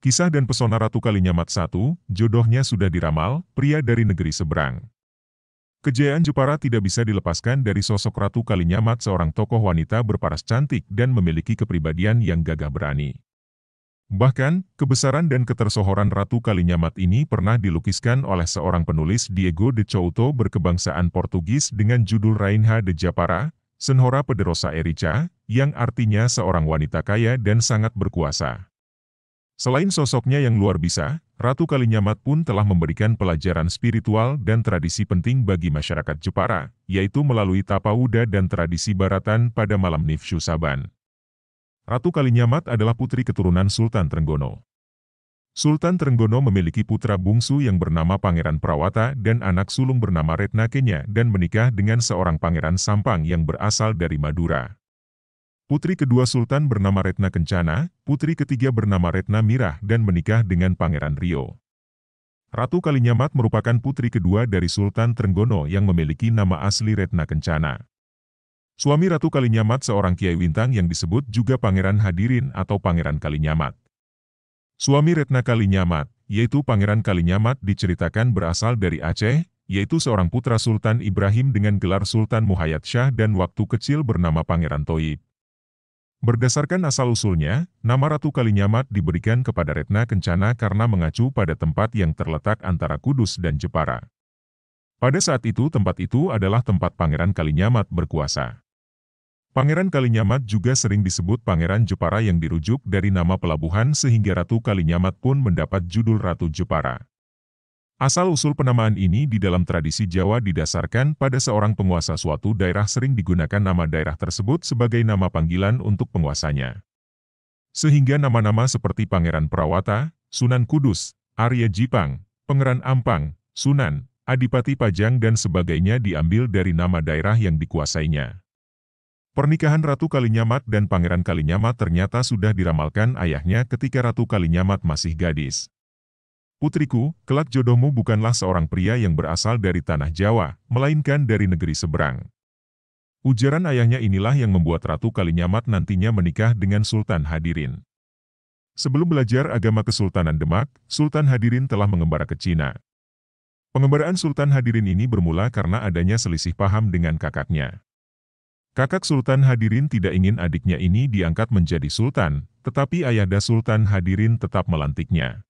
Kisah dan pesona Ratu Kalinyamat I, jodohnya sudah diramal, pria dari negeri seberang. Kejayaan Jepara tidak bisa dilepaskan dari sosok Ratu Kalinyamat, seorang tokoh wanita berparas cantik dan memiliki kepribadian yang gagah berani. Bahkan, kebesaran dan ketersohoran Ratu Kalinyamat ini pernah dilukiskan oleh seorang penulis Diego de Couto berkebangsaan Portugis dengan judul Rainha de Japara, Senhora Poderosa Erica, yang artinya seorang wanita kaya dan sangat berkuasa. Selain sosoknya yang luar biasa, Ratu Kalinyamat pun telah memberikan pelajaran spiritual dan tradisi penting bagi masyarakat Jepara, yaitu melalui tapawuda dan tradisi baratan pada malam Nifshu Saban. Ratu Kalinyamat adalah putri keturunan Sultan Trenggono. Sultan Trenggono memiliki putra bungsu yang bernama Pangeran Prawata dan anak sulung bernama Retna Kenya dan menikah dengan seorang Pangeran Sampang yang berasal dari Madura. Putri kedua Sultan bernama Retna Kencana, putri ketiga bernama Retna Mirah dan menikah dengan Pangeran Rio. Ratu Kalinyamat merupakan putri kedua dari Sultan Trenggono yang memiliki nama asli Retna Kencana. Suami Ratu Kalinyamat seorang Kiai Wintang yang disebut juga Pangeran Hadirin atau Pangeran Kalinyamat. Suami Retna Kalinyamat, yaitu Pangeran Kalinyamat diceritakan berasal dari Aceh, yaitu seorang putra Sultan Ibrahim dengan gelar Sultan Muhayyad Shah dan waktu kecil bernama Pangeran Toib. Berdasarkan asal-usulnya, nama Ratu Kalinyamat diberikan kepada Retna Kencana karena mengacu pada tempat yang terletak antara Kudus dan Jepara. Pada saat itu tempat itu adalah tempat Pangeran Kalinyamat berkuasa. Pangeran Kalinyamat juga sering disebut Pangeran Jepara yang dirujuk dari nama pelabuhan sehingga Ratu Kalinyamat pun mendapat judul Ratu Jepara. Asal-usul penamaan ini di dalam tradisi Jawa didasarkan pada seorang penguasa suatu daerah sering digunakan nama daerah tersebut sebagai nama panggilan untuk penguasanya. Sehingga nama-nama seperti Pangeran Prawata, Sunan Kudus, Arya Jipang, Pangeran Ampang, Sunan, Adipati Pajang dan sebagainya diambil dari nama daerah yang dikuasainya. Pernikahan Ratu Kalinyamat dan Pangeran Kalinyamat ternyata sudah diramalkan ayahnya ketika Ratu Kalinyamat masih gadis. Putriku, kelak jodohmu bukanlah seorang pria yang berasal dari tanah Jawa, melainkan dari negeri seberang. Ujaran ayahnya inilah yang membuat Ratu Kalinyamat nantinya menikah dengan Sultan Hadirin. Sebelum belajar agama Kesultanan Demak, Sultan Hadirin telah mengembara ke Cina. Pengembaraan Sultan Hadirin ini bermula karena adanya selisih paham dengan kakaknya. Kakak Sultan Hadirin tidak ingin adiknya ini diangkat menjadi sultan, tetapi ayahda Sultan Hadirin tetap melantiknya.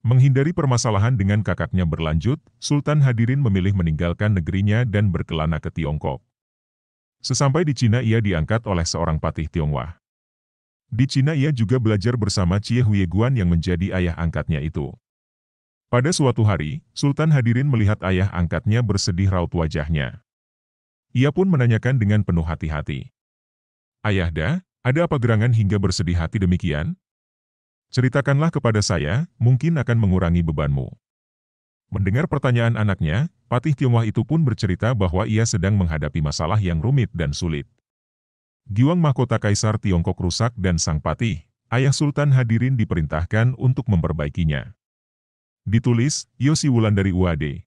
Menghindari permasalahan dengan kakaknya berlanjut, Sultan Hadirin memilih meninggalkan negerinya dan berkelana ke Tiongkok. Sesampai di Cina ia diangkat oleh seorang patih Tionghoa. Di Cina ia juga belajar bersama Cie Huyeguan yang menjadi ayah angkatnya itu. Pada suatu hari, Sultan Hadirin melihat ayah angkatnya bersedih raut wajahnya. Ia pun menanyakan dengan penuh hati-hati. "Ayahda, ada apa gerangan hingga bersedih hati demikian? Ceritakanlah kepada saya, mungkin akan mengurangi bebanmu." Mendengar pertanyaan anaknya, patih Tionghoa itu pun bercerita bahwa ia sedang menghadapi masalah yang rumit dan sulit. Giwang mahkota Kaisar Tiongkok rusak dan sang patih, ayah Sultan Hadirin diperintahkan untuk memperbaikinya. Ditulis, Yosi Wulandari Uade.